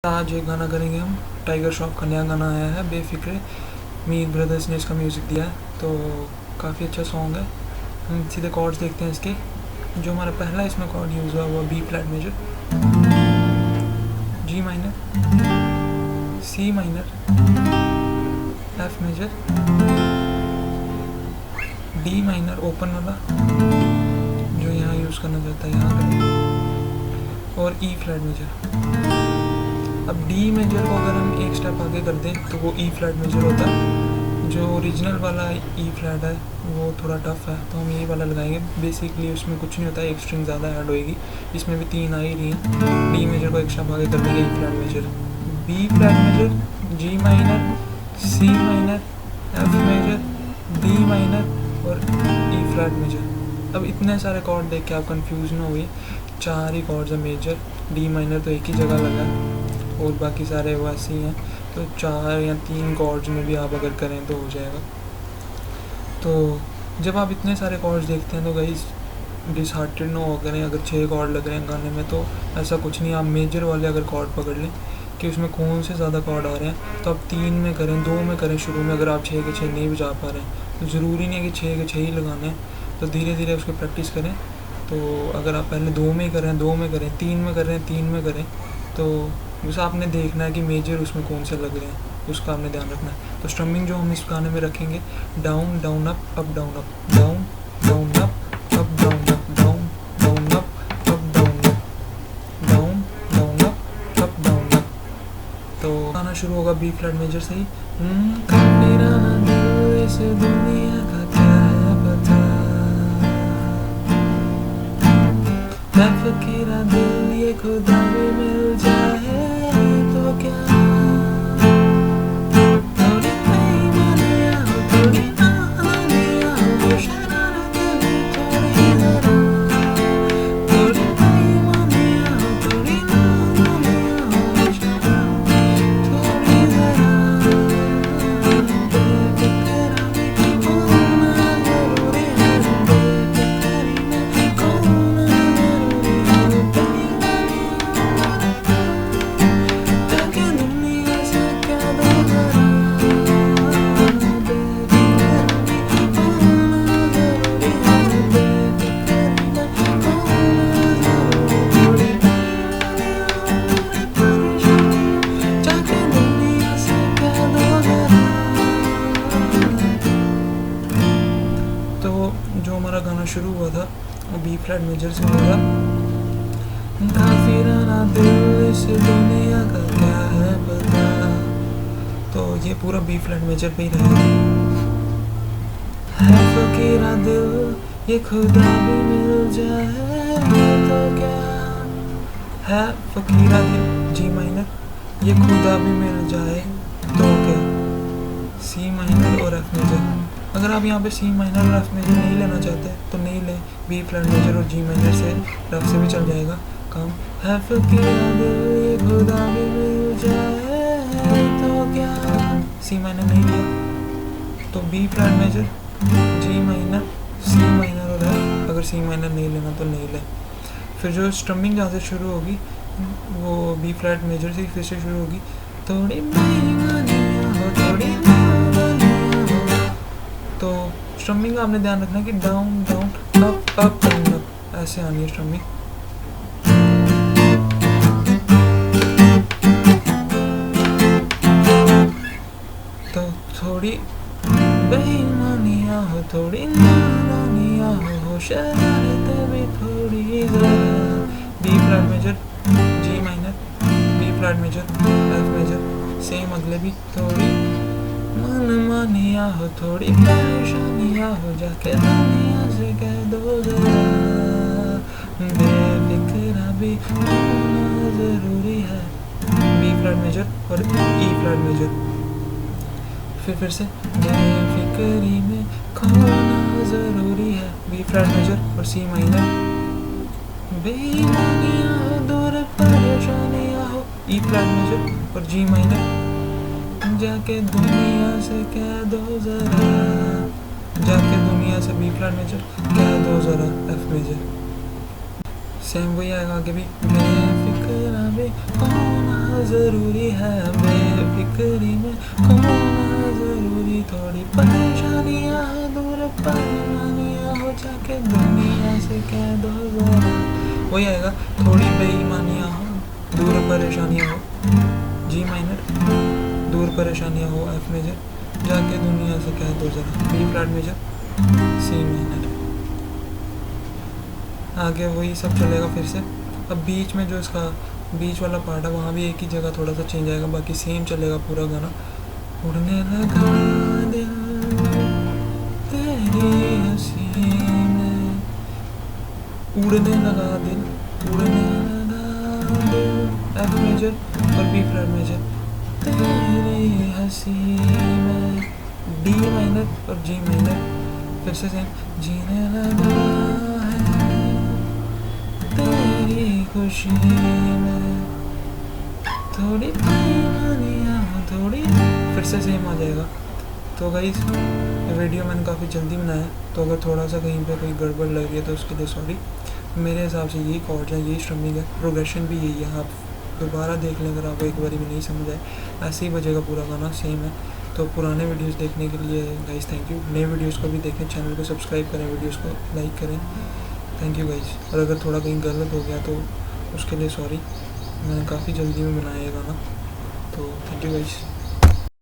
आज एक गाना करेंगे हम। टाइगर श्रॉफ का नया गाना आया है बेफिक्रे। मीर ब्रदर्स ने इसका म्यूज़िक दिया है, तो काफ़ी अच्छा सॉन्ग है। हम सीधे कॉर्ड्स देखते हैं इसके। जो हमारा पहला इसमें कॉर्ड यूज़ हुआ वो B flat major, G minor, C minor, F major, D minor open वाला जो यहाँ यूज़ करना चाहता है यहाँ करें, और ई फ्लैट मेजर। अब डी मेजर को अगर हम एक स्टेप आगे कर दें तो वो ई फ्लैट मेजर होता है। जो ओरिजिनल वाला ई फ्लैट है वो थोड़ा टफ है, तो हम ये वाला लगाएंगे। बेसिकली उसमें कुछ नहीं होता है, एक स्ट्रिंग ज़्यादा ऐड होएगी। इसमें भी 3 आ ही रही हैं। डी मेजर को एक स्टेप आगे कर देंगे, E flat major, B flat major, G minor, C minor, F major, D minor और ई फ्लैट मेजर। अब इतने सारे कॉर्ड देख के आप कंफ्यूज ना हुई, 4 ही कॉर्ड्स हैं मेजर। डी माइनर तो एक ही जगह लगा है और बाकी सारे वैसे ही हैं, तो 4 या 3 कॉर्ड्स में भी आप अगर करें तो हो जाएगा। तो जब आप इतने सारे कॉर्ड्स देखते हैं तो गाइस डिसहार्टेड ना हो करें। अगर 6 कॉर्ड लग रहे हैं गाने में तो ऐसा कुछ नहीं। आप मेजर वाले अगर कॉर्ड पकड़ लें कि उसमें कौन से ज़्यादा कॉर्ड आ रहे हैं, तो आप 3 में करें, 2 में करें शुरू में। अगर आप 6 के 6 नहीं बजा पा रहे हैं तो ज़रूरी नहीं है कि 6 के 6 ही लगाने हैं, तो धीरे धीरे उसकी प्रैक्टिस करें। तो अगर आप पहले 2 में करें, 2 में करें, 3 में कर रहे हैं, 3 में करें, तो बस आपने देखना है कि मेजर उसमें कौन से लग रहे हैं, उसका आपने ध्यान रखना है। तो स्ट्रमिंग जो हम इस गाने में रखेंगे, down down up down up, down down up down up, down down up down up, down down up down up. तो गाना शुरू होगा बी फ्लैट मेजर से ही। मेरा दिल इस दुनिया का क्या है पता, मैं फकीरा दिल ये खुदा भी मिल जाए तो क्या, थोड़ी बेईमानियां हो, थोड़ी नादानियां हो, शरारत भी थोड़ी जरा, थोड़ी बेईमानियां हो, थोड़ी नादानियां हो, शरारत थोड़ी जरा, बेफिक्रा भी होना जरूरी है, बेफिक्री में खोना जरूरी है, ताकि दुनिया से क्या दो जरा, बेफिक्रा भी होना जरूरी है, बेफिक्री में खोना जरूरी है, ताकि दुनिया से क्या दो जरा। तो जो हमारा गाना शुरू हुआ था वो बी फ्लैट मेजर से हुआ। काफिराना दिल इस दुनिया का क्या है पता, तो ये पूरा बी फ्लैट मेजर पे ही रहेगा। है फकीरा दिल ये खुदा भी मिल जाए तो क्या, है फकीरा दिल जी माइनर ये खुदा भी मिल जाए तो क्या, सी माइनर और एफ मेजर। अगर आप यहाँ पे सी माइनर और एफ मेजर नहीं लेना चाहते तो नहीं लें, बी फ्लैट मेजर और जी माइनर से रफ से भी चल जाएगा काम। है फकीरा दिल ये खुदा भी मिल जाए तो क्या, सी माइनर नहीं लिया तो B flat major, G minor, C minor और एफ। अगर सी माइनर नहीं लेना तो नहीं लें। फिर जो स्ट्रमिंग जहाँ से शुरू होगी वो बी फ्लैट मेजर से फिर से शुरू होगी। थोड़ी बेईमानियां हो, थोड़ी नादानियां हो, तो स्ट्रमिंग का आपने ध्यान रखना कि down down up down up ऐसे आनी है स्ट्रमिंग। तो थोड़ी बेईमानियां हो, थोड़ी नादानियां हो, शरारत भी थोड़ी जरा, B flat major, G minor, B flat major, F major, same अगले भी। थोड़ी मनमानियां हो, थोड़ी परेशानियां हो, जाके दुनिया से कह दो जरा, बेफिक्रा भी होना जरूरी है, बी फ्लैट मेजर और ई फ्लैट मेजर। फिर से बेफिक्री में खोना जरूरी है, बी फ्लैट मेजर और सी माइनर, बेईमानियां हो, दूर परेशानियां हो, ई फ्लैट मेजर और जी माइनर, जाके दुनिया से कह दो जरा, जाके दुनिया से बी फ्लैट मेजर कह दो जरा, एफ मेजर। सेम वही आएगा आगे भी, बेफिक्रा में होना ज़रूरी है, बेफिक्री में होना ज़रूरी, थोड़ी परेशानियाँ हैं दूर परेशानियाँ हो जाके दुनिया से कह दो ज़रा, वही आएगा, थोड़ी बेईमानियाँ हो दूर परेशानियाँ हो, जी माइनर, दूर परेशानियाँ हो एफ मेजर, जाके दुनिया से कह दो ज़रा, B flat major, C minor. आगे वही सब चलेगा फिर से। अब बीच में जो इसका बीच वाला पार्ट है वहाँ भी एक ही जगह थोड़ा सा चेंज आएगा, बाकी सेम चलेगा पूरा गाना। उड़ने लगा दिल तेरी हंसी में, उड़ने लगा दिल, उड़ने लगा दिल, एफ मेजर और बी फ्लैट मेजर, तेरी हंसी में, डी माइनर और जी माइनर, फिर से सेम, जीने लगा तेरी खुशी में, थोड़ी बेईमानियाँ थोड़ी, फिर से सेम आ जाएगा। तो गाइस वीडियो मैंने काफ़ी जल्दी बनाया है, तो अगर थोड़ा सा कहीं पे कोई गड़बड़ लग गई तो उसके लिए सॉरी। मेरे हिसाब से यही कॉर्ड्स हैं, यही स्ट्रमिंग है, प्रोग्रेशन भी यही है। आप दोबारा देख लें अगर आपको एक बारी में नहीं समझ आए, ऐसे ही बजेगा पूरा गाना, सेम है। तो पुराने वीडियोस देखने के लिए गाइस थैंक यू, नए वीडियोस को भी देखें, चैनल को सब्सक्राइब करें, वीडियोस को लाइक करें, थैंक यू गाइस। और अगर थोड़ा कहीं गलत हो गया तो उसके लिए सॉरी, मैंने काफ़ी जल्दी में बनाया ये गाना, तो थैंक यू गाइस।